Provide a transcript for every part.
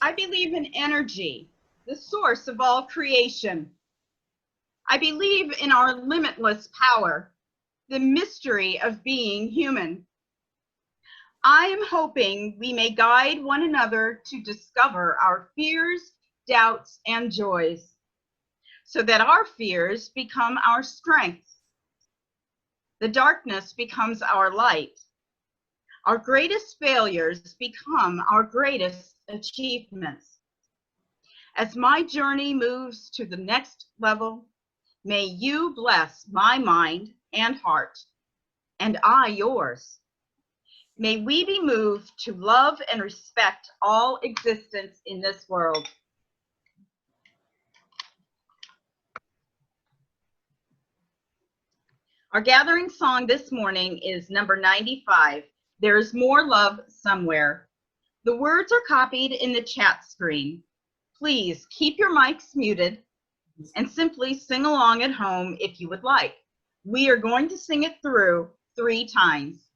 I believe in energy, the source of all creation. I believe in our limitless power, the mystery of being human. I am hoping we may guide one another to discover our fears, doubts, and joys, so that our fears become our strengths. The darkness becomes our light. Our greatest failures become our greatest achievements. As my journey moves to the next level, may you bless my mind and heart, and I yours. May we be moved to love and respect all existence in this world. Our gathering song this morning is number 95, There's More Love Somewhere. The words are copied in the chat screen. Please keep your mics muted and simply sing along at home if you would like. We are going to sing it through 3 times.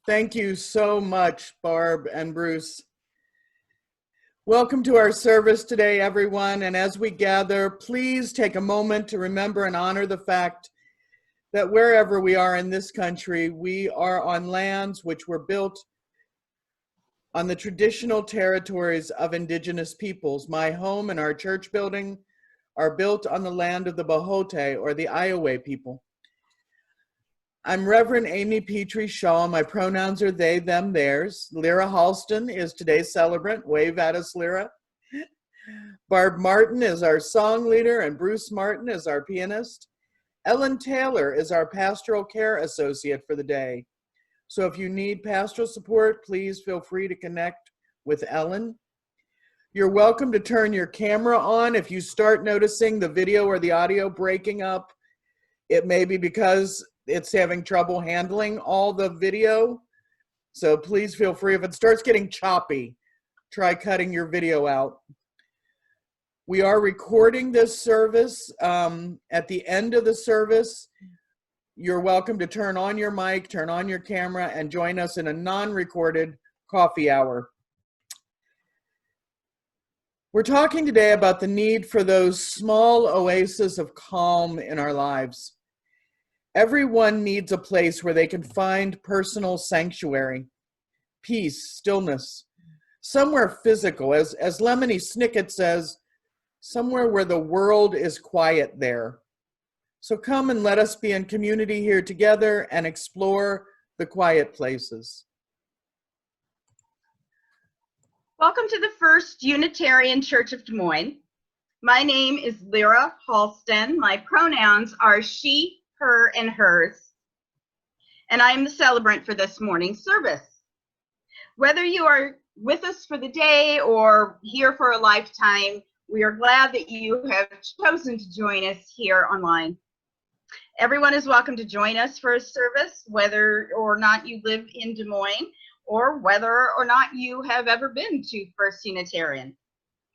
Thank you so much, Barb and Bruce. Welcome to our service today, everyone. And as we gather, please take a moment to remember and honor the fact that wherever we are in this country, we are on lands which were built on the traditional territories of indigenous peoples. My home and our church building are built on the land of the Bohote, or the Iowa people. I'm Reverend Amy Petrie Shaw. My pronouns are they, them, theirs. Lyra Halston is today's celebrant. Wave at us, Lyra. Barb Martin is our song leader, and Bruce Martin is our pianist. Ellen Taylor is our pastoral care associate for the day. So if you need pastoral support, please feel free to connect with Ellen. You're welcome to turn your camera on. If you start noticing the video or the audio breaking up, it may be because it's having trouble handling all the video. So please feel free. If it starts getting choppy, try cutting your video out. We are recording this service. At the end of the service, you're welcome to turn on your mic, turn on your camera, and join us in a non-recorded coffee hour. We're talking today about the need for those small oases of calm in our lives. Everyone needs a place where they can find personal sanctuary, peace, stillness, somewhere physical. As Lemony Snicket says, somewhere where the world is quiet there. So come and let us be in community here together and explore the quiet places. Welcome to the First Unitarian Church of Des Moines. My name is Lyra Halston. My pronouns are she, her, and hers. And I am the celebrant for this morning's service. Whether you are with us for the day or here for a lifetime, we are glad that you have chosen to join us here online. Everyone is welcome to join us for a service, whether or not you live in Des Moines or whether or not you have ever been to First Unitarian.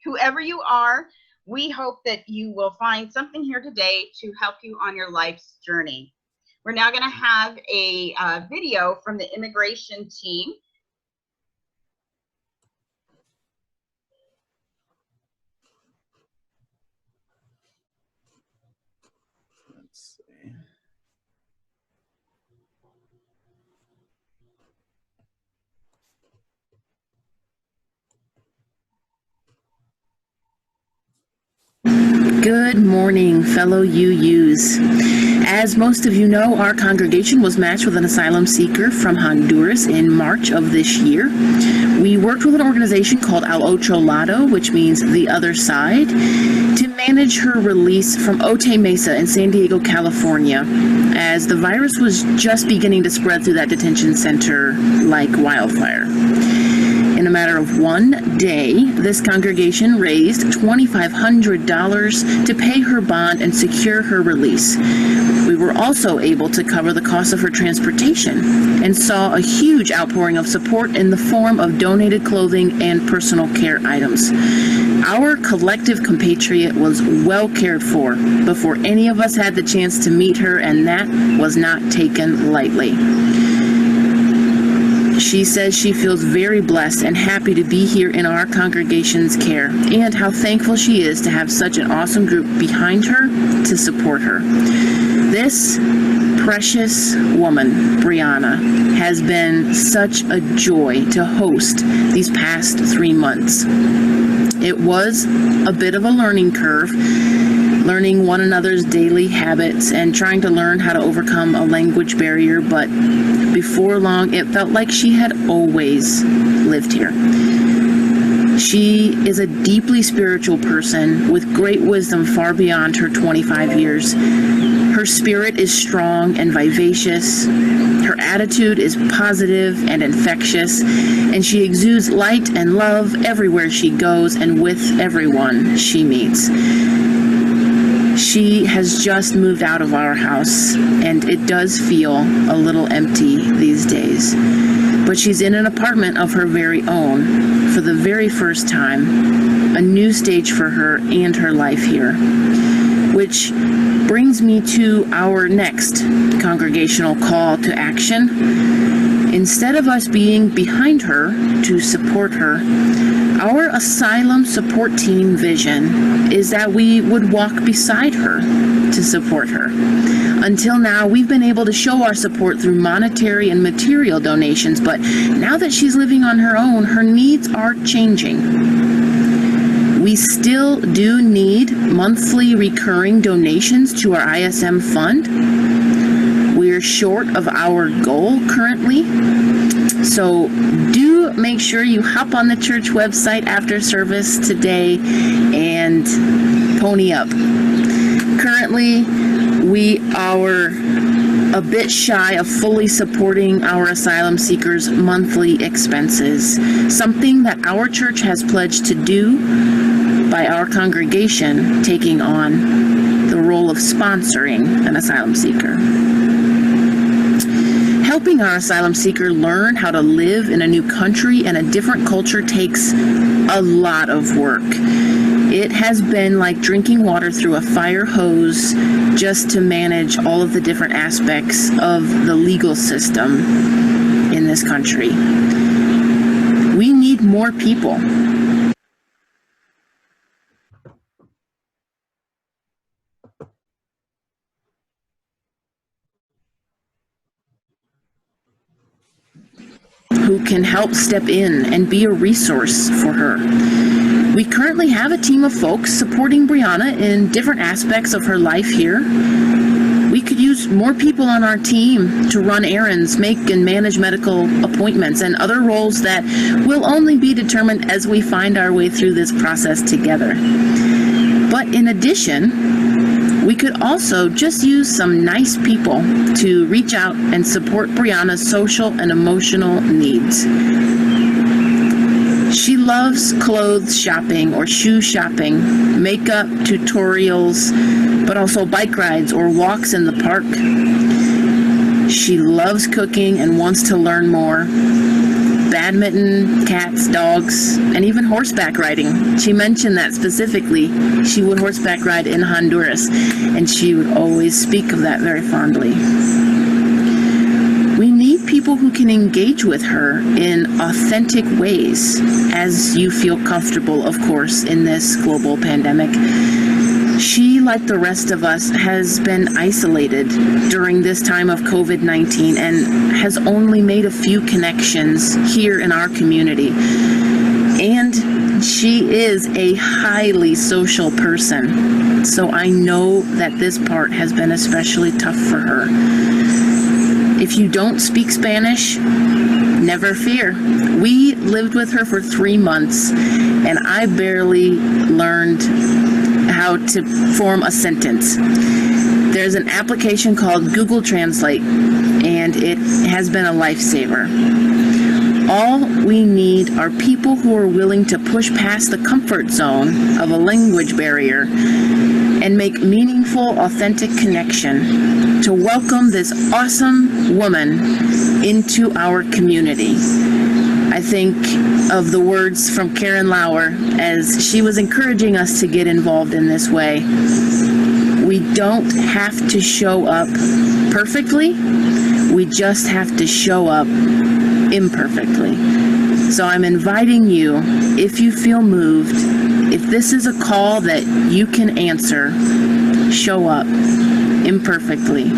Whoever you are, we hope that you will find something here today to help you on your life's journey. We're now going to have a video from the immigration team. Let's see. Good morning, fellow UUs. As most of you know, our congregation was matched with an asylum seeker from Honduras in March of this year. We worked with an organization called Al Otro Lado, which means the other side, to manage her release from Otay Mesa in San Diego, California, as the virus was just beginning to spread through that detention center like wildfire. In a matter of one day, this congregation raised $2,500 to pay her bond and secure her release. We were also able to cover the cost of her transportation and saw a huge outpouring of support in the form of donated clothing and personal care items. Our collective compatriot was well cared for before any of us had the chance to meet her, and that was not taken lightly. She says she feels very blessed and happy to be here in our congregation's care, and how thankful she is to have such an awesome group behind her to support her. This precious woman, Brianna, has been such a joy to host these past 3 months. It was a bit of a learning curve, learning one another's daily habits and trying to learn how to overcome a language barrier, but before long, it felt like she had always lived here. She is a deeply spiritual person with great wisdom far beyond her 25 years. Her spirit is strong and vivacious. Her attitude is positive and infectious, and she exudes light and love everywhere she goes and with everyone she meets. She has just moved out of our house, and it does feel a little empty these days. But she's in an apartment of her very own for the very first time, a new stage for her and her life here. Which brings me to our next congregational call to action. Instead of us being behind her to support her, our asylum support team vision is that we would walk beside her to support her. Until now, we've been able to show our support through monetary and material donations, but now that she's living on her own, her needs are changing. We still do need monthly recurring donations to our ISM fund. We're short of our goal currently, so do make sure you hop on the church website after service today and pony up. Currently, we are a bit shy of fully supporting our asylum seekers' monthly expenses, something that our church has pledged to do by our congregation taking on the role of sponsoring an asylum seeker. Helping our asylum seeker learn how to live in a new country and a different culture takes a lot of work. It has been like drinking water through a fire hose just to manage all of the different aspects of the legal system in this country. We need more people. Who can help step in and be a resource for her. We currently have a team of folks supporting Brianna in different aspects of her life here. We could use more people on our team to run errands, make and manage medical appointments, and other roles that will only be determined as we find our way through this process together. But in addition, we could also just use some nice people to reach out and support Brianna's social and emotional needs. She loves clothes shopping or shoe shopping, makeup tutorials, but also bike rides or walks in the park. She loves cooking and wants to learn more. Badminton, cats, dogs, and even horseback riding. She mentioned that specifically. She would horseback ride in Honduras, and she would always speak of that very fondly. We need people who can engage with her in authentic ways, as you feel comfortable, of course, in this global pandemic. She, like the rest of us, has been isolated during this time of COVID-19 and has only made a few connections here in our community. And she is a highly social person, so I know that this part has been especially tough for her. If you don't speak Spanish, never fear. We lived with her for 3 months, and I barely learned how to form a sentence. There's an application called Google Translate, and it has been a lifesaver. All we need are people who are willing to push past the comfort zone of a language barrier and make meaningful, authentic connection to welcome this awesome woman into our community. I think of the words from Karen Lauer as she was encouraging us to get involved in this way. We don't have to show up perfectly, we just have to show up imperfectly. So I'm inviting you, if you feel moved, if this is a call that you can answer, show up imperfectly.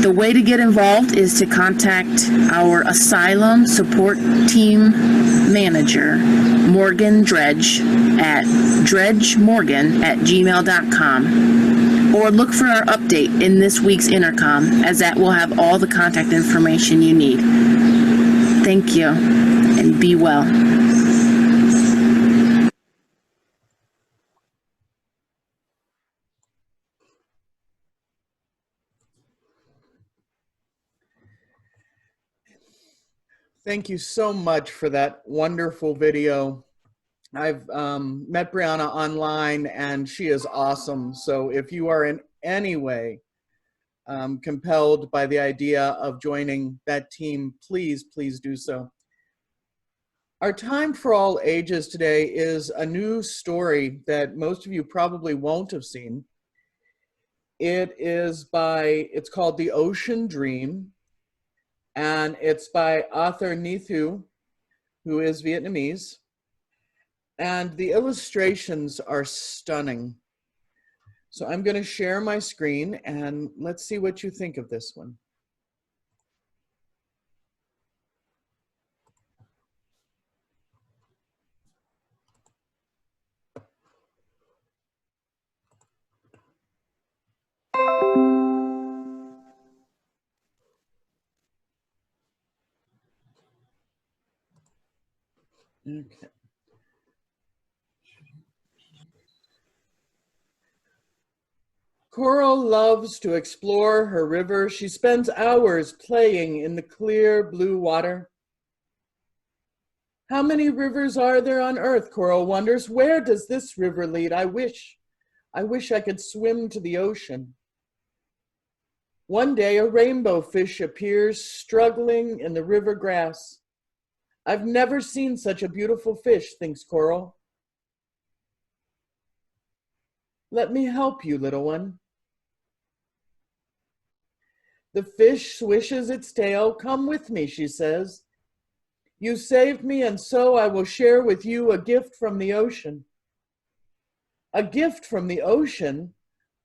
The way to get involved is to contact our asylum support team manager, Morgan Dredge, at dredgemorgan@gmail.com, or look for our update in this week's intercom, as that will have all the contact information you need. Thank you, and be well. Thank you so much for that wonderful video. I've met Brianna online, and she is awesome. So if you are in any way compelled by the idea of joining that team, please, please do so. Our time for all ages today is a new story that most of you probably won't have seen. It's called The Ocean Dream, and it's by author Nithu, who is Vietnamese. And the illustrations are stunning. So I'm going to share my screen, and let's see what you think of this one. Okay. Coral loves to explore her river. She spends hours playing in the clear blue water. How many rivers are there on Earth? Coral wonders. Where does this river lead? I wish I could swim to the ocean. One day a rainbow fish appears struggling in the river grass. I've never seen such a beautiful fish, thinks Coral. Let me help you, little one. The fish swishes its tail. Come with me, she says. You saved me, and so I will share with you a gift from the ocean. A gift from the ocean?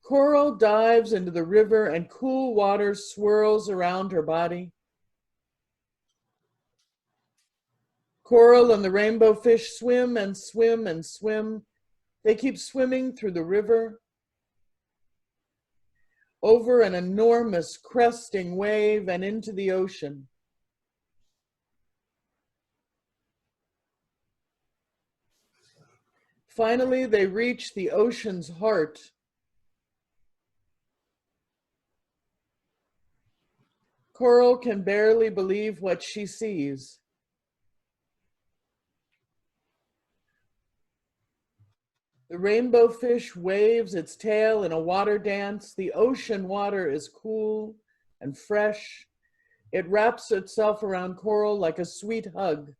Coral dives into the river and cool water swirls around her body. Coral and the rainbow fish swim and swim and swim. They keep swimming through the river, over an enormous cresting wave and into the ocean. Finally, they reach the ocean's heart. Coral can barely believe what she sees. The rainbow fish waves its tail in a water dance. The ocean water is cool and fresh. It wraps itself around Coral like a sweet hug.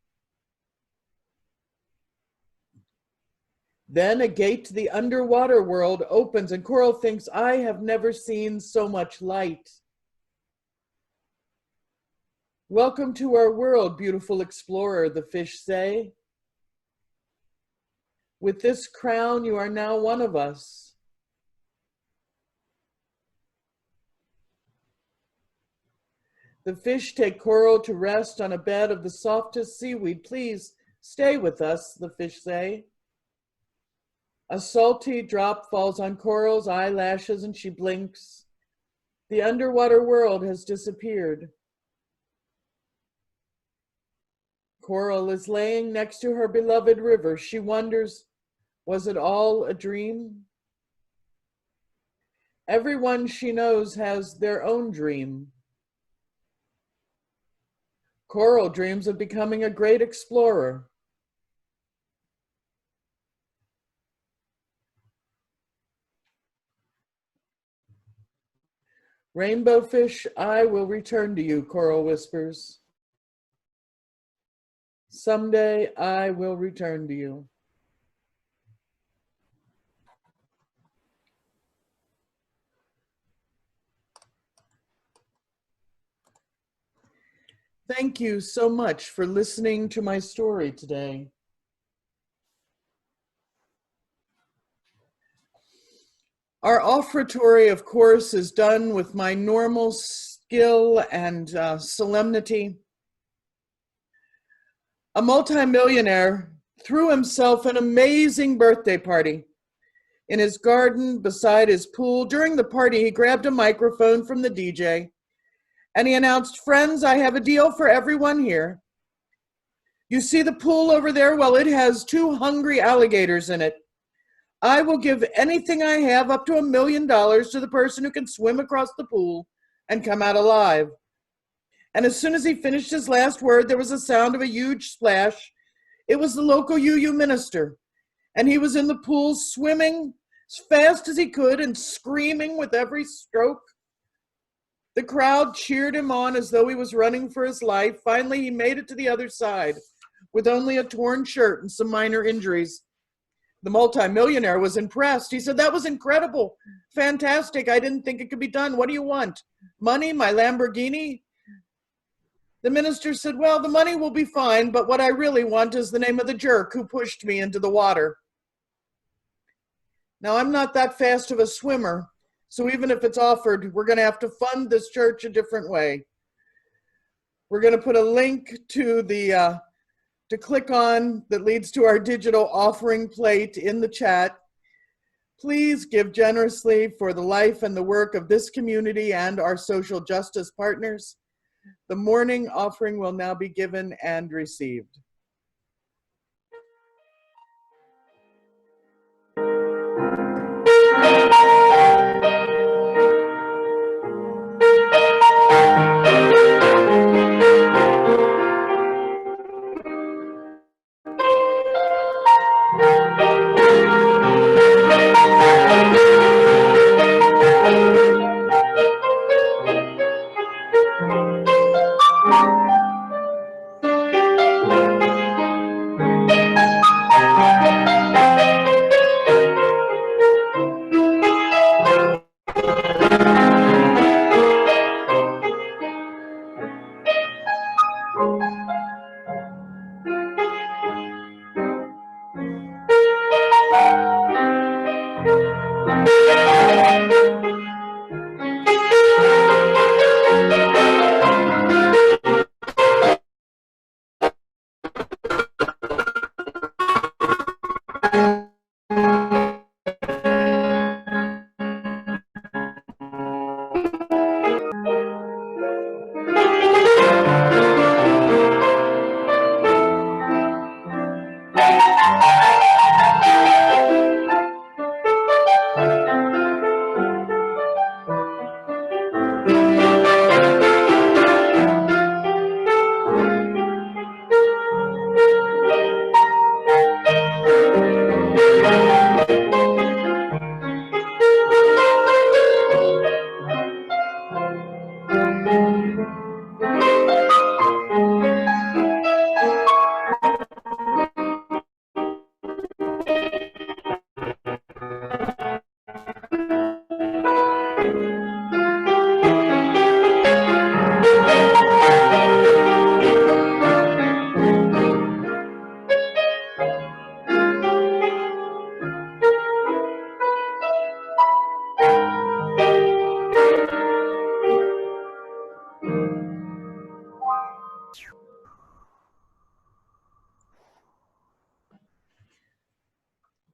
Then a gate to the underwater world opens and Coral thinks, I have never seen so much light. Welcome to our world, beautiful explorer, the fish say. With this crown, you are now one of us. The fish take Coral to rest on a bed of the softest seaweed. Please stay with us, the fish say. A salty drop falls on Coral's eyelashes and she blinks. The underwater world has disappeared. Coral is laying next to her beloved river. She wonders, was it all a dream? Everyone she knows has their own dream. Coral dreams of becoming a great explorer. Rainbow fish, I will return to you, Coral whispers. Someday I will return to you. Thank you so much for listening to my story today. Our offertory, of course, is done with my normal skill and solemnity. A multimillionaire threw himself an amazing birthday party in his garden beside his pool. During the party, he grabbed a microphone from the DJ and he announced, friends, I have a deal for everyone here. You see the pool over there? Well, it has 2 hungry alligators in it. I will give anything I have, up to $1 million, to the person who can swim across the pool and come out alive. And as soon as he finished his last word, there was a sound of a huge splash. It was the local UU minister, and he was in the pool swimming as fast as he could and screaming with every stroke. The crowd cheered him on as though he was running for his life. Finally, he made it to the other side with only a torn shirt and some minor injuries. The multimillionaire was impressed. He said, that was incredible, fantastic. I didn't think it could be done. What do you want? Money, my Lamborghini? The minister said, well, the money will be fine, but what I really want is the name of the jerk who pushed me into the water. Now, I'm not that fast of a swimmer, so even if it's offered, we're going to have to fund this church a different way. We're going to put a link to to click on that leads to our digital offering plate in the chat. Please give generously for the life and the work of this community and our social justice partners. The morning offering will now be given and received.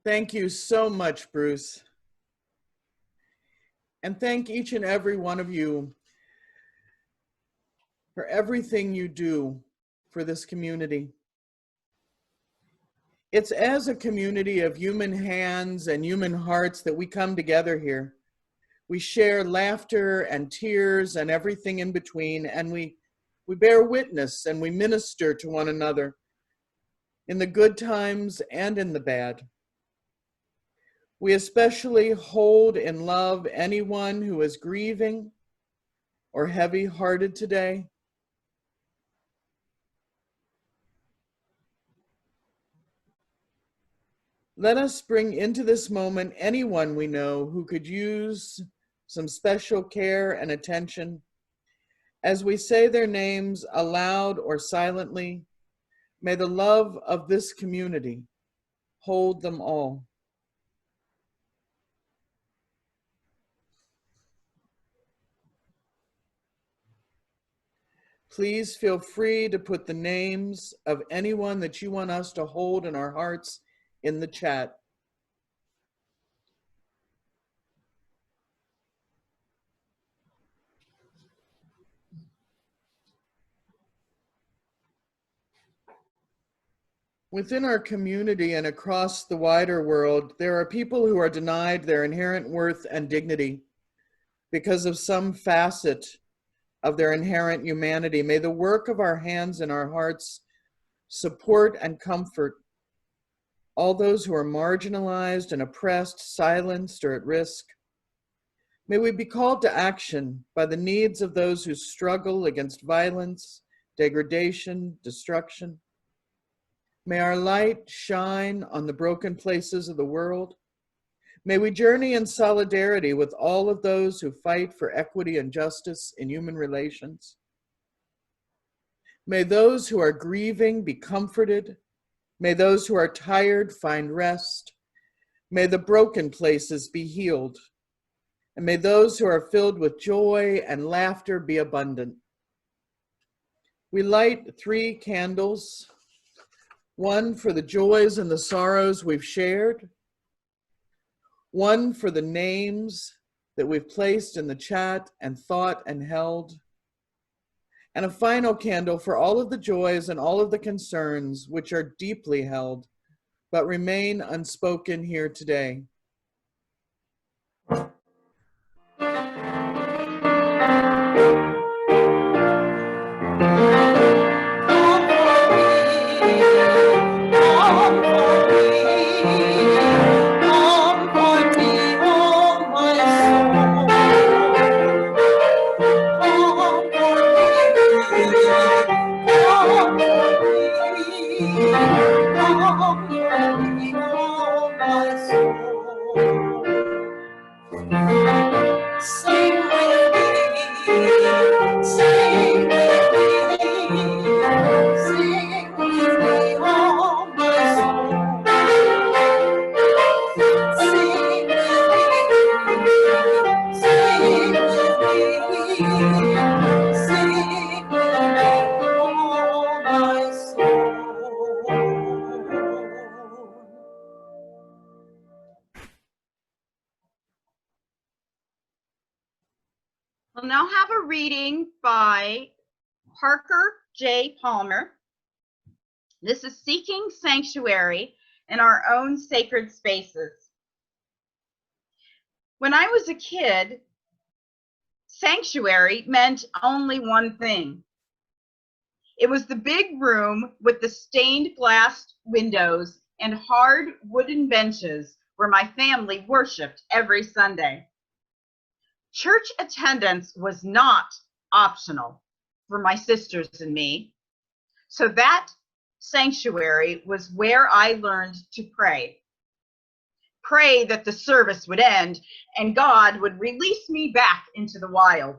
Thank you so much, Bruce. And thank each and every one of you for everything you do for this community. It's as a community of human hands and human hearts that we come together here. We share laughter and tears and everything in between, and we bear witness and we minister to one another in the good times and in the bad. We especially hold in love anyone who is grieving or heavy-hearted today. Let us bring into this moment anyone we know who could use some special care and attention. As we say their names aloud or silently, may the love of this community hold them all. Please feel free to put the names of anyone that you want us to hold in our hearts in the chat. Within our community and across the wider world, there are people who are denied their inherent worth and dignity because of some facet of their inherent humanity. May the work of our hands and our hearts support and comfort all those who are marginalized and oppressed, silenced, or at risk. May we be called to action by the needs of those who struggle against violence, degradation, destruction. May our light shine on the broken places of the world. May we journey in solidarity with all of those who fight for equity and justice in human relations. May those who are grieving be comforted. May those who are tired find rest. May the broken places be healed. And may those who are filled with joy and laughter be abundant. We light 3 candles, one for the joys and the sorrows we've shared, one for the names that we've placed in the chat and thought and held, and a final candle for all of the joys and all of the concerns which are deeply held, but remain unspoken here today. We'll now have a reading by Parker J. Palmer. This is Seeking Sanctuary in Our Own Sacred Spaces. When I was a kid, sanctuary meant only one thing. It was the big room with the stained glass windows and hard wooden benches where my family worshiped every Sunday. Church attendance was not optional for my sisters and me. So that sanctuary was where I learned to pray. Pray that the service would end and God would release me back into the wild.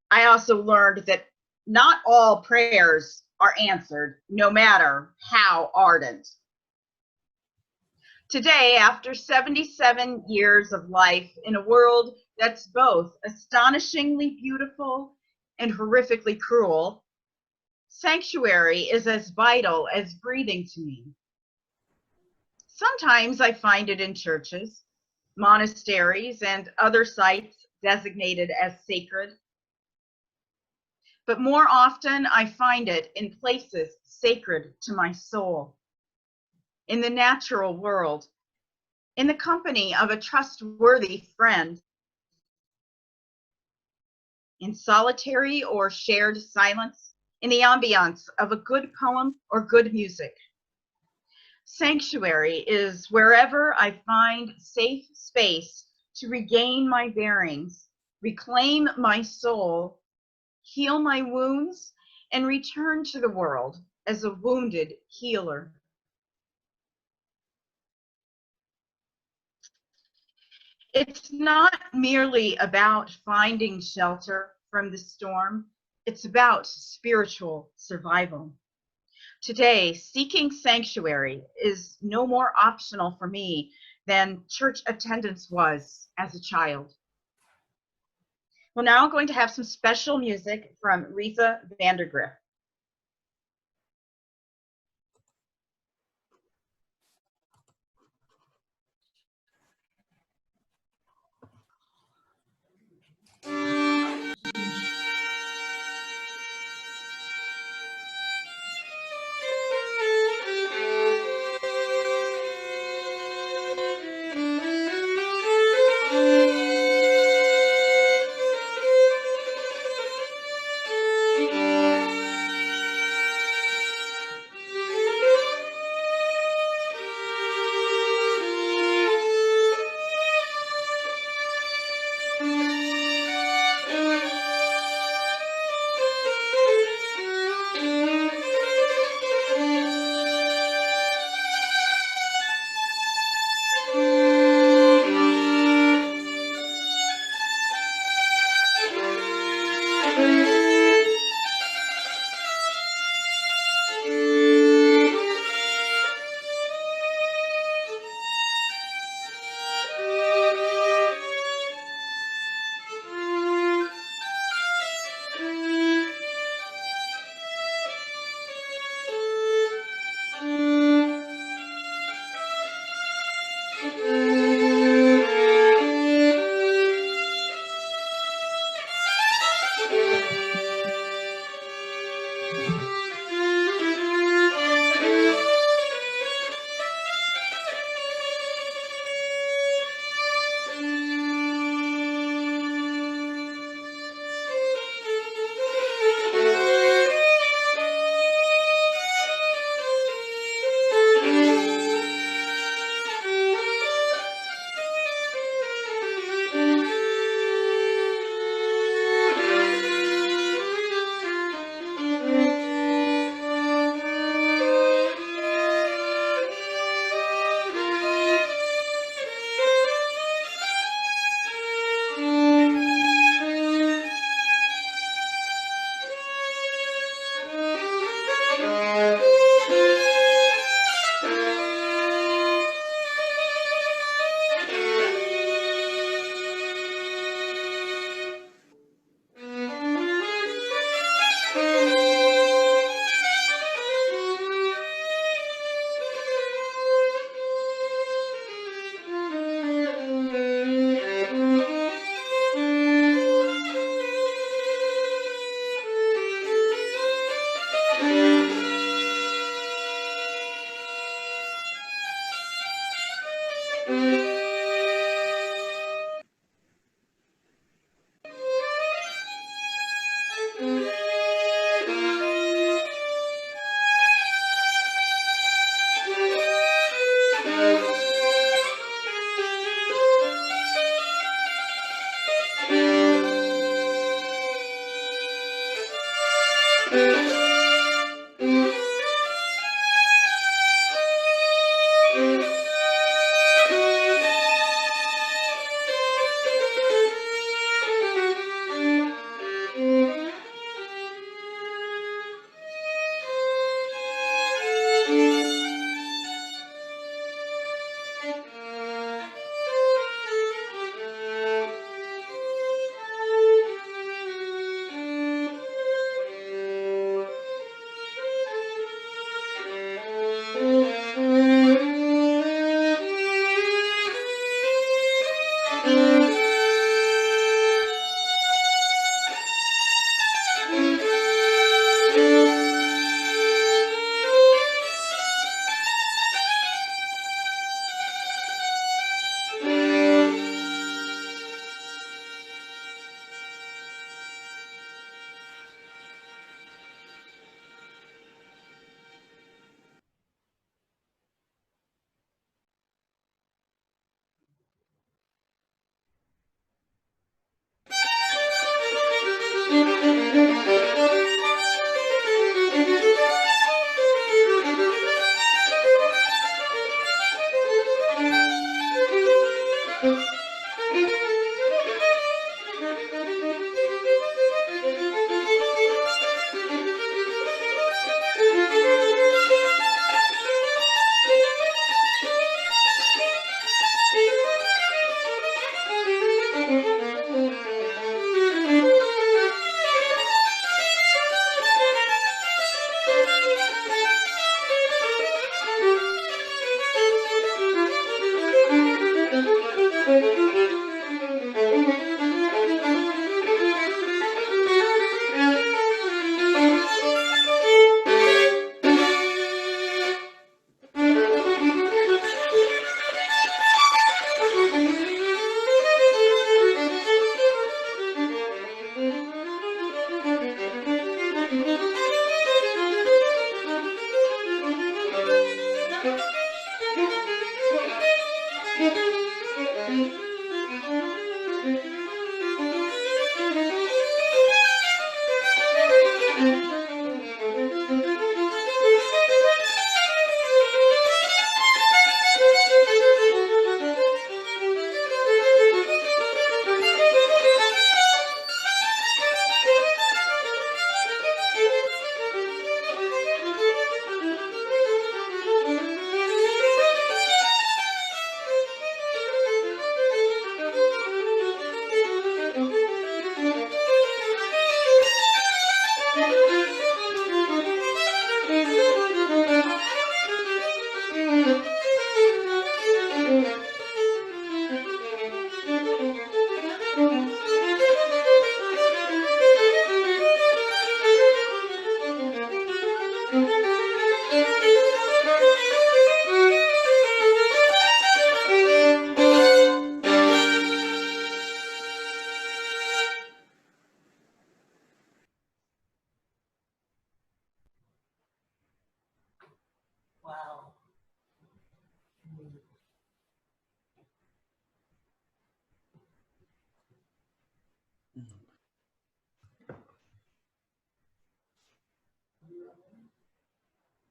I also learned that not all prayers are answered, no matter how ardent. Today, after 77 years of life in a world that's both astonishingly beautiful and horrifically cruel, sanctuary is as vital as breathing to me. Sometimes I find it in churches, monasteries, and other sites designated as sacred. But more often, I find it in places sacred to my soul, in the natural world, in the company of a trustworthy friend, in solitary or shared silence, in the ambiance of a good poem or good music. Sanctuary is wherever I find safe space to regain my bearings, reclaim my soul, heal my wounds, and return to the world as a wounded healer. It's not merely about finding shelter from the storm, it's about spiritual survival. Today, seeking sanctuary is no more optional for me than church attendance was as a child. We're now going to have some special music from Risa Vandergriff.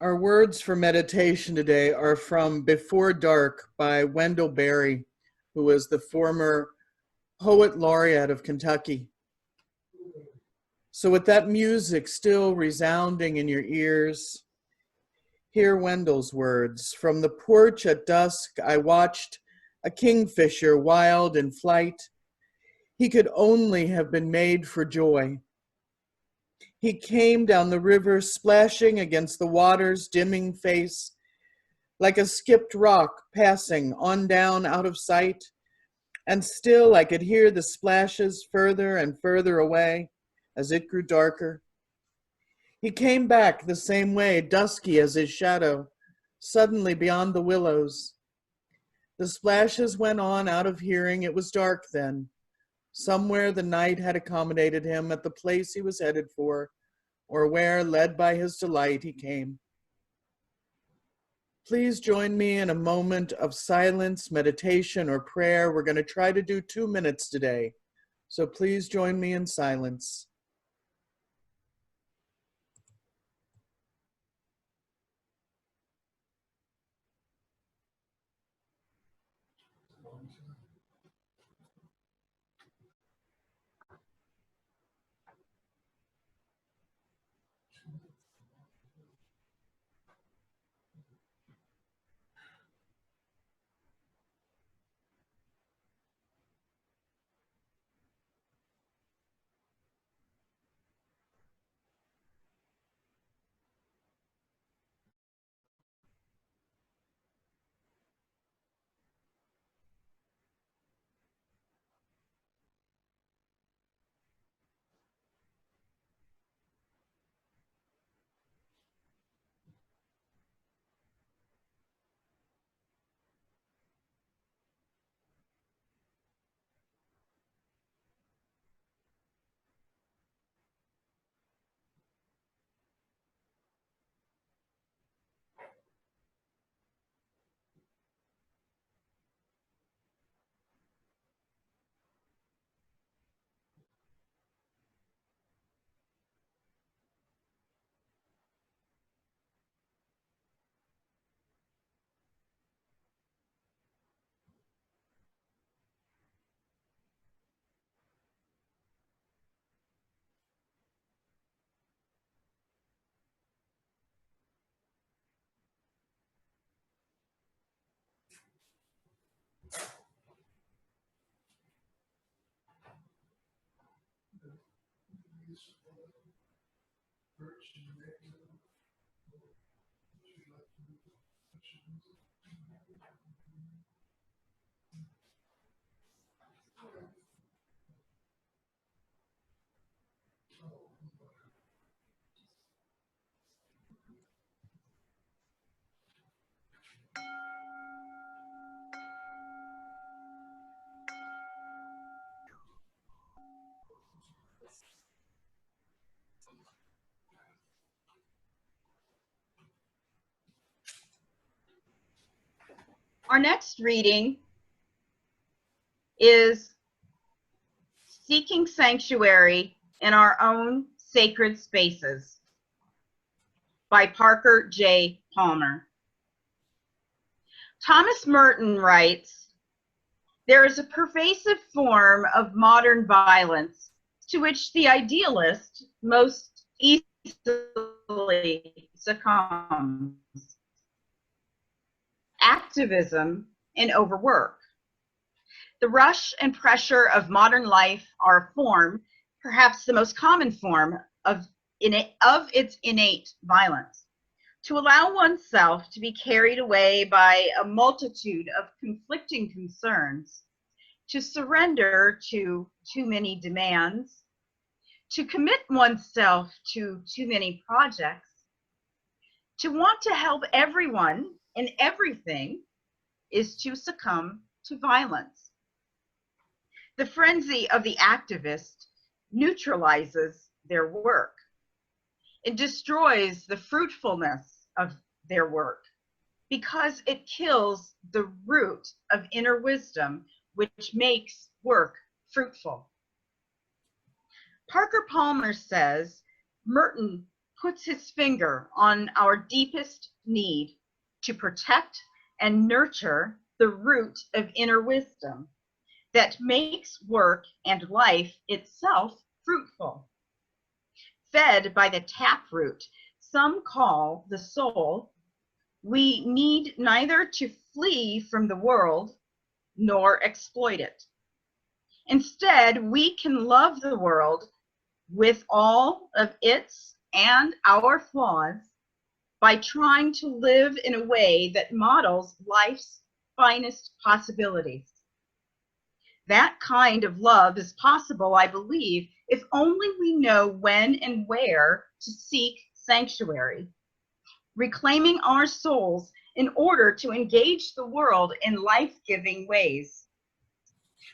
Our words for meditation today are from Before Dark by Wendell Berry, who was the former poet laureate of Kentucky. So with that music still resounding in your ears, hear Wendell's words. From the porch at dusk, I watched a kingfisher wild in flight. He could only have been made for joy. He came down the river, splashing against the water's dimming face, like a skipped rock passing on down out of sight. And still I could hear the splashes further and further away as it grew darker. He came back the same way, dusky as his shadow, suddenly beyond the willows. The splashes went on out of hearing. It was dark then. Somewhere the night had accommodated him at the place he was headed for, or where, led by his delight, he came. Please join me in a moment of silence, meditation, or prayer. We're going to try to do 2 minutes today, so please join me in silence. Our next reading is Seeking Sanctuary in Our Own Sacred Spaces by Parker J. Palmer. Thomas Merton writes, "There is a pervasive form of modern violence to which the idealist most easily succumbs: activism and overwork. The rush and pressure of modern life are a form, perhaps the most common form, of its innate violence. To allow oneself to be carried away by a multitude of conflicting concerns, to surrender to too many demands, to commit oneself to too many projects, to want to help everyone and everything, is to succumb to violence. The frenzy of the activist neutralizes their work. It destroys the fruitfulness of their work because it kills the root of inner wisdom, which makes work fruitful." Parker Palmer says Merton puts his finger on our deepest need to protect and nurture the root of inner wisdom that makes work and life itself fruitful. Fed by the taproot some call the soul, we need neither to flee from the world nor exploit it. Instead, we can love the world with all of its and our flaws by trying to live in a way that models life's finest possibilities. That kind of love is possible, I believe, if only we know when and where to seek sanctuary, reclaiming our souls in order to engage the world in life-giving ways.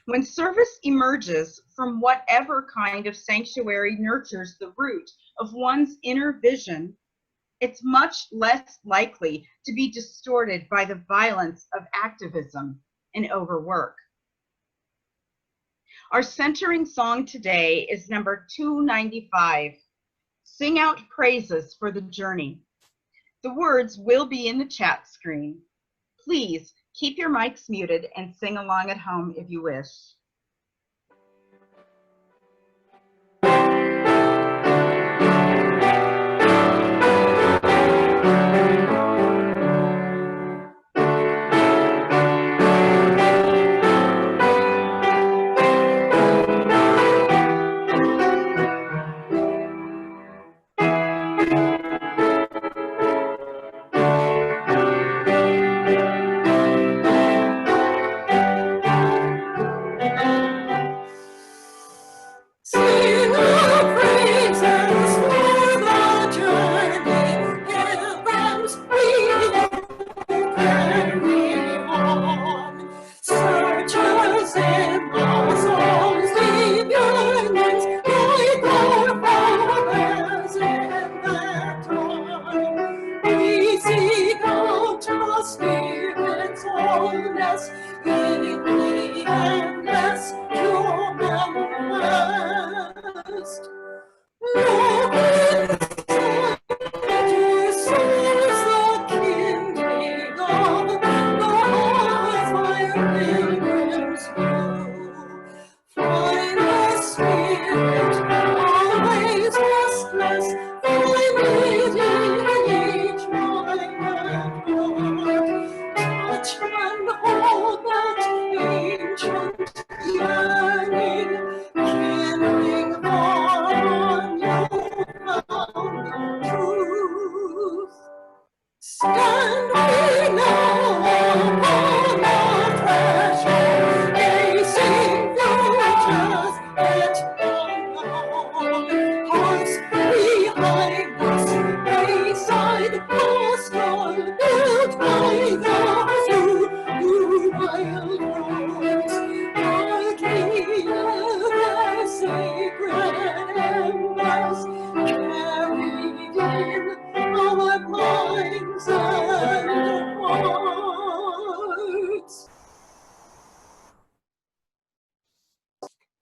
When service emerges from whatever kind of sanctuary nurtures the root of one's inner vision, it's much less likely to be distorted by the violence of activism and overwork. Our centering song today is number 295, "Sing Out Praises for the Journey." The words will be in the chat screen. Please keep your mics muted and sing along at home if you wish.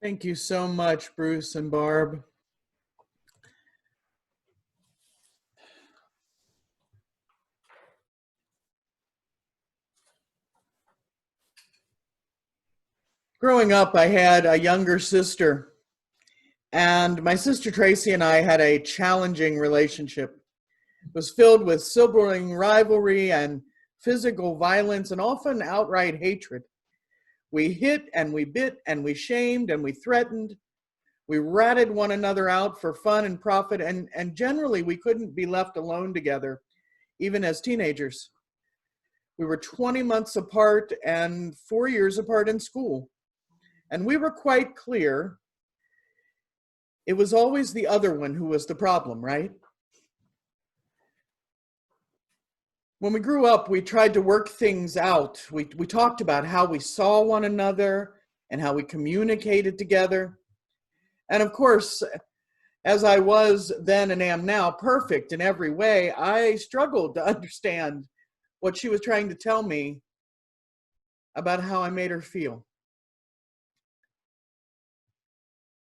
Thank you so much, Bruce and Barb. Growing up, I had a younger sister, and my sister Tracy and I had a challenging relationship. It was filled with sibling rivalry and physical violence and often outright hatred. We hit and we bit and we shamed and we threatened. We ratted one another out for fun and profit, and generally we couldn't be left alone together, even as teenagers. We were 20 months apart and 4 years apart in school. And we were quite clear it was always the other one who was the problem, right? When we grew up, we tried to work things out. We talked about how we saw one another and how we communicated together. And of course, as I was then and am now perfect in every way, I struggled to understand what she was trying to tell me about how I made her feel.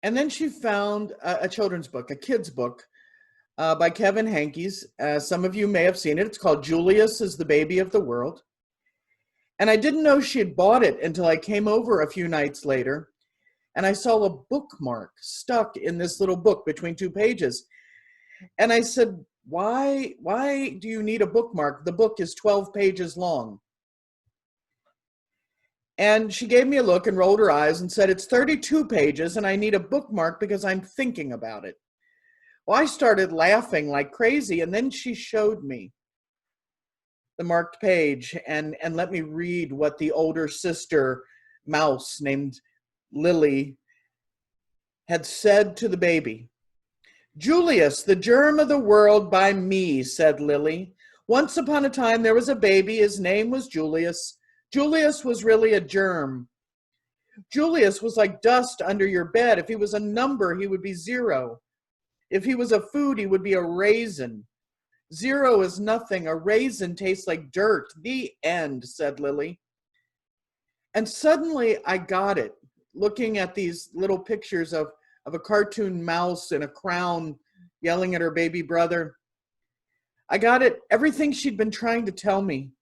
And then she found a children's book, a kid's book, by Kevin Hankes. Some of you may have seen it. It's called Julius is the Baby of the World. And I didn't know she had bought it until I came over a few nights later, and I saw a bookmark stuck in this little book between 2 pages. And I said, why do you need a bookmark? The book is 12 pages long. And she gave me a look and rolled her eyes and said, it's 32 pages and I need a bookmark because I'm thinking about it. Well, I started laughing like crazy, and then she showed me the marked page and let me read what the older sister mouse named Lily had said to the baby. Julius, the germ of the world by me, said Lily. Once upon a time there was a baby, his name was Julius. Julius was really a germ. Julius was like dust under your bed. If he was a number, he would be 0. If he was a food, he would be a raisin. 0 is nothing. A raisin tastes like dirt. The end, said Lily. And suddenly I got it, looking at these little pictures of a cartoon mouse in a crown yelling at her baby brother. I got it, everything she'd been trying to tell me.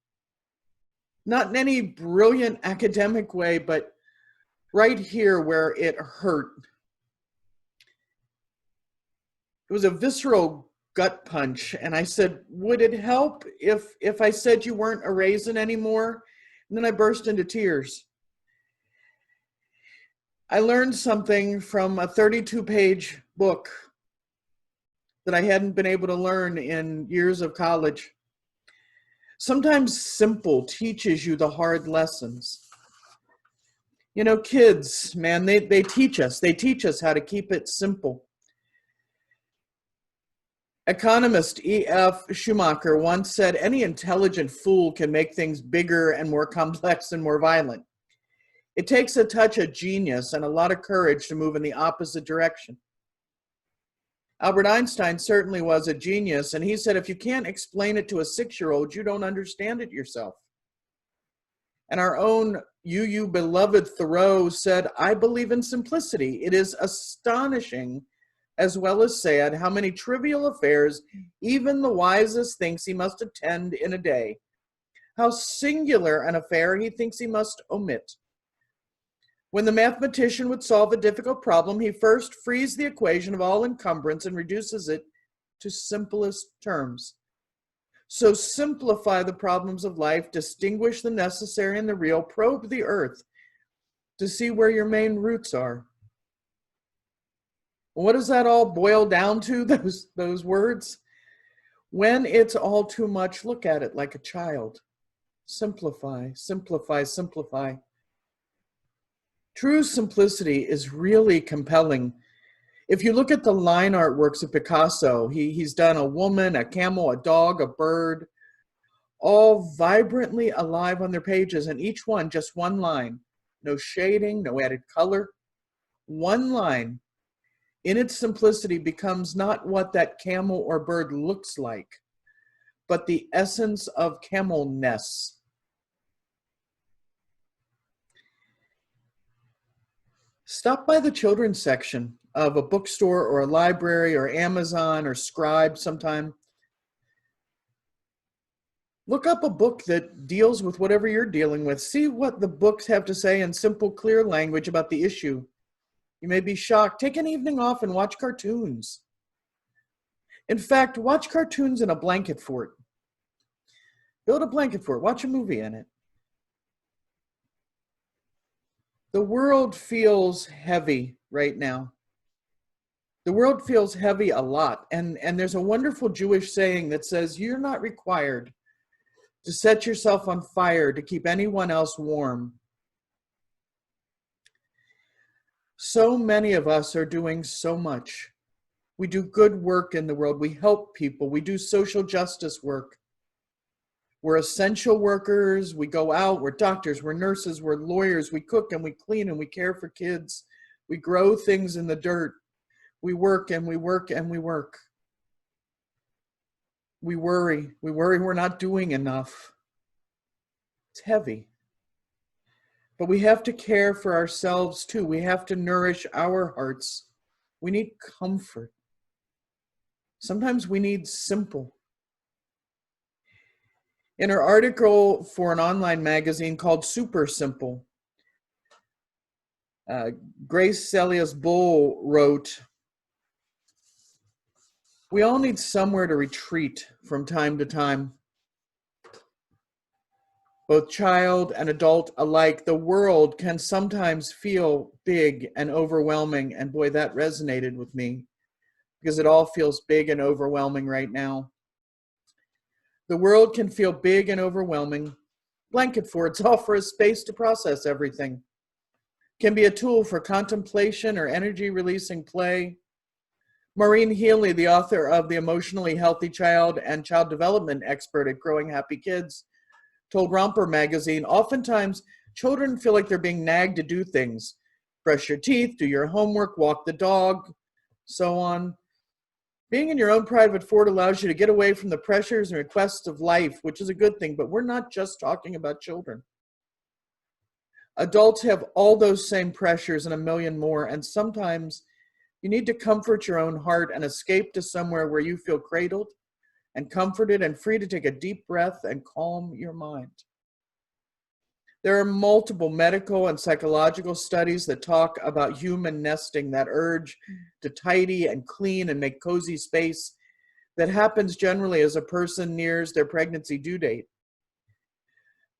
Not in any brilliant academic way, but right here where it hurt. It was a visceral gut punch. And I said, would it help if I said you weren't a raisin anymore? And then I burst into tears. I learned something from a 32-page book that I hadn't been able to learn in years of college. Sometimes simple teaches you the hard lessons. You know, kids, man, they teach us. They teach us how to keep it simple. Economist E.F. Schumacher once said, any intelligent fool can make things bigger and more complex and more violent. It takes a touch of genius and a lot of courage to move in the opposite direction. Albert Einstein certainly was a genius, and he said, if you can't explain it to a 6-year-old, you don't understand it yourself. And our own UU beloved Thoreau said, I believe in simplicity. It is astonishing, as well as sad, how many trivial affairs even the wisest thinks he must attend in a day. How singular an affair he thinks he must omit. When the mathematician would solve a difficult problem, he first frees the equation of all encumbrance and reduces it to simplest terms. So simplify the problems of life, distinguish the necessary and the real, probe the earth to see where your main roots are. What does that all boil down to, those words? When it's all too much, look at it like a child. Simplify, simplify, simplify. True simplicity is really compelling. If you look at the line artworks of Picasso, he's done a woman, a camel, a dog, a bird, all vibrantly alive on their pages, and each one just one line. No shading, no added color. One line, in its simplicity, becomes not what that camel or bird looks like, but the essence of camelness. Stop by the children's section of a bookstore or a library or Amazon or Scribe sometime. Look up a book that deals with whatever you're dealing with. See what the books have to say in simple, clear language about the issue. You may be shocked. Take an evening off and watch cartoons. In fact, watch cartoons in a blanket fort. Build a blanket fort. Watch a movie in it. The world feels heavy right now. The world feels heavy a lot. And there's a wonderful Jewish saying that says, you're not required to set yourself on fire to keep anyone else warm. So many of us are doing so much. We do good work in the world. We help people. We do social justice work. We're essential workers. We go out. We're doctors. We're nurses. We're lawyers. We cook and we clean and we care for kids. We grow things in the dirt. We work and we work and we work. We worry. We worry we're not doing enough. It's heavy. But we have to care for ourselves too. We have to nourish our hearts. We need comfort. Sometimes we need simple. In her article for an online magazine called Super Simple, Grace Celia's Bull wrote, "We all need somewhere to retreat from time to time. Both child and adult alike, the world can sometimes feel big and overwhelming." And boy, that resonated with me because it all feels big and overwhelming right now. The world can feel big and overwhelming. Blanket forts offer a space to process everything. Can be a tool for contemplation or energy-releasing play. Maureen Healy, the author of The Emotionally Healthy Child and child development expert at Growing Happy Kids, told Romper magazine, oftentimes children feel like they're being nagged to do things. Brush your teeth, do your homework, walk the dog, so on. Being in your own private fort allows you to get away from the pressures and requests of life, which is a good thing, but we're not just talking about children. Adults have all those same pressures and a million more, and sometimes you need to comfort your own heart and escape to somewhere where you feel cradled and comforted and free to take a deep breath and calm your mind. There are multiple medical and psychological studies that talk about human nesting, that urge to tidy and clean and make cozy space that happens generally as a person nears their pregnancy due date.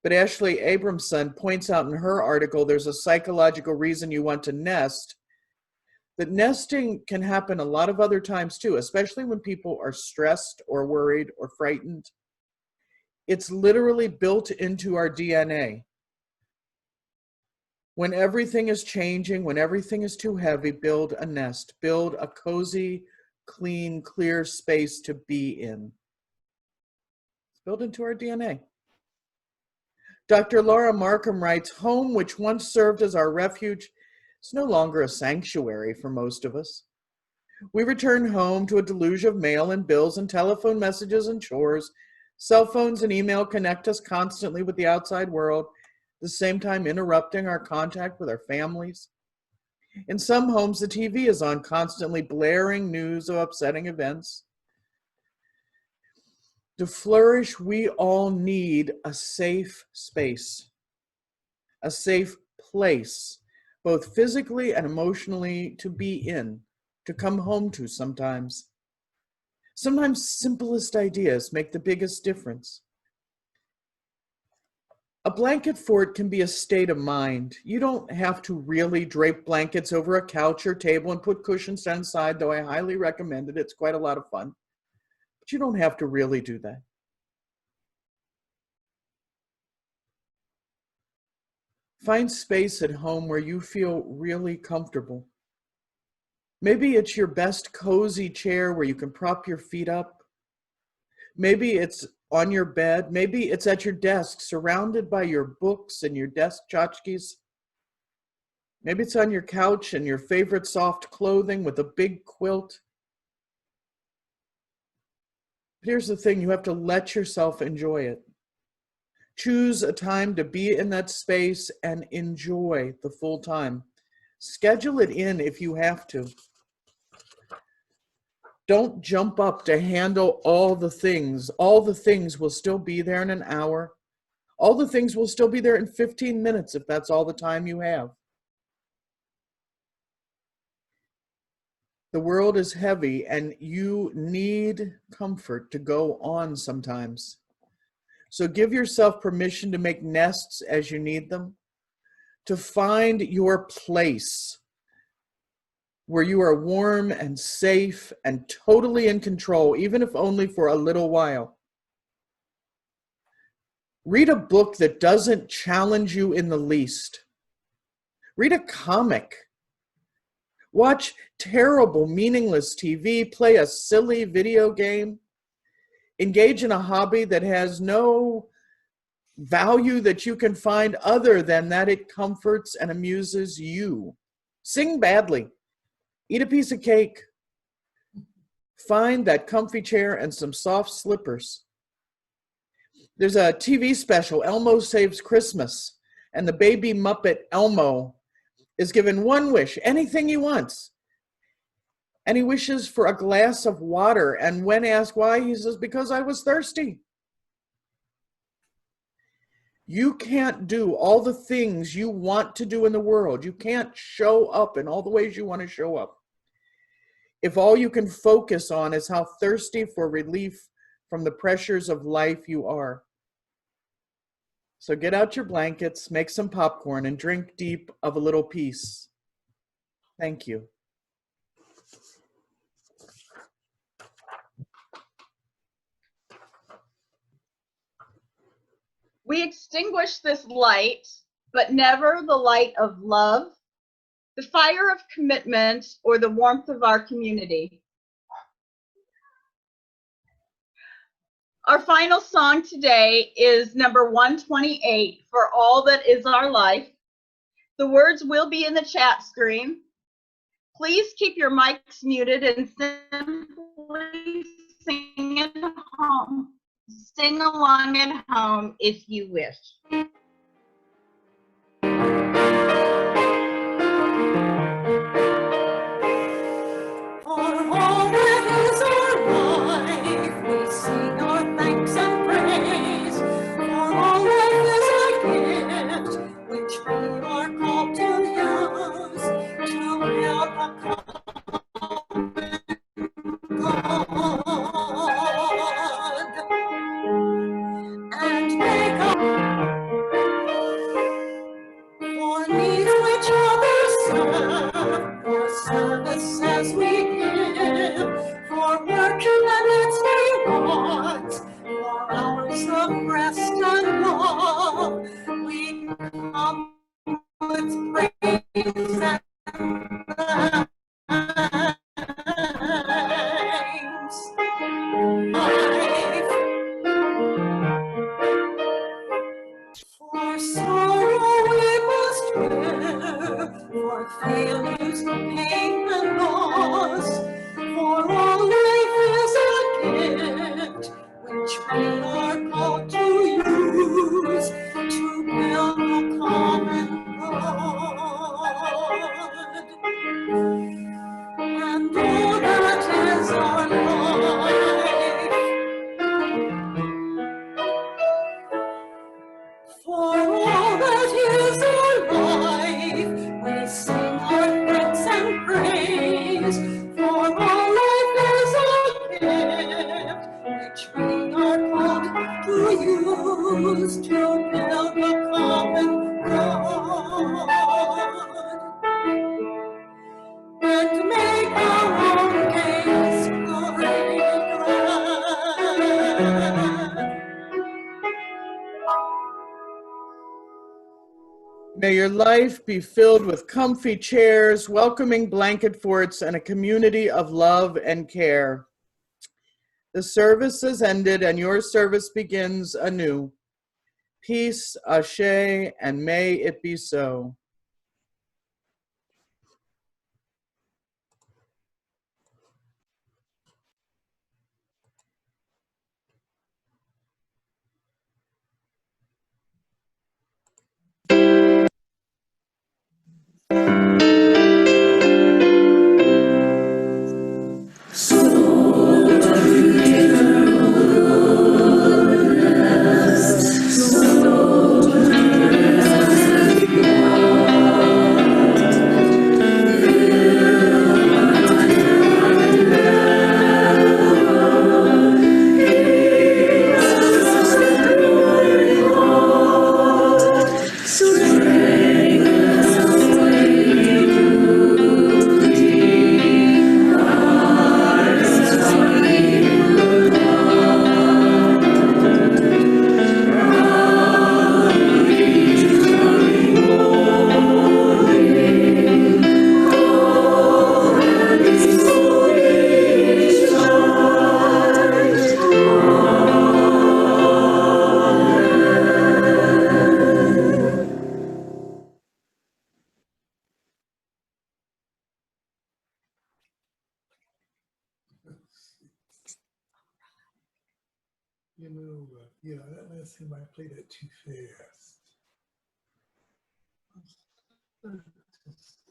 But Ashley Abramson points out in her article there's a psychological reason you want to nest, that nesting can happen a lot of other times too, especially when people are stressed or worried or frightened. It's literally built into our DNA. When everything is changing, when everything is too heavy, build a nest. Build a cozy, clean, clear space to be in. It's built into our DNA. Dr. Laura Markham writes, home, which once served as our refuge, is no longer a sanctuary for most of us. We return home to a deluge of mail and bills and telephone messages and chores. Cell phones and email connect us constantly with the outside world, at the same time interrupting our contact with our families. In some homes, the TV is on, constantly blaring news of upsetting events. To flourish, we all need a safe space, a safe place, both physically and emotionally, to be in, to come home to sometimes. Sometimes simplest ideas make the biggest difference. A blanket fort can be a state of mind. You don't have to really drape blankets over a couch or table and put cushions inside, though I highly recommend it. It's quite a lot of fun. But you don't have to really do that. Find space at home where you feel really comfortable. Maybe it's your best cozy chair where you can prop your feet up. Maybe it's on your bed. Maybe it's at your desk, surrounded by your books and your desk tchotchkes. Maybe it's on your couch and your favorite soft clothing with a big quilt. But here's the thing, you have to let yourself enjoy it. Choose a time to be in that space and enjoy the full time. Schedule it in if you have to. Don't jump up to handle all the things. All the things will still be there in an hour. All the things will still be there in 15 minutes if that's all the time you have. The world is heavy and you need comfort to go on sometimes. So give yourself permission to make nests as you need them, to find your place where you are warm and safe and totally in control, even if only for a little while. Read a book that doesn't challenge you in the least. Read a comic. Watch terrible, meaningless TV, play a silly video game, engage in a hobby that has no value that you can find other than that it comforts and amuses you. Sing badly. Eat a piece of cake. Find that comfy chair and some soft slippers. There's a TV special, Elmo Saves Christmas, and the baby Muppet Elmo is given one wish, anything he wants. And he wishes for a glass of water. And when asked why, he says, because I was thirsty. You can't do all the things you want to do in the world. You can't show up in all the ways you want to show up if all you can focus on is how thirsty for relief from the pressures of life you are. So get out your blankets, make some popcorn, and drink deep of a little peace. Thank you. We extinguish this light, but never the light of love, the fire of commitment, or the warmth of our community. Our final song today is number 128, For All That Is Our Life. The words will be in the chat screen. Please keep your mics muted and simply sing at home. Sing along at home if you wish. May your life be filled with comfy chairs, welcoming blanket forts, and a community of love and care. The service has ended and your service begins anew. Peace, ashe, and may it be so. You know, yeah, that last time I played that too fast. Just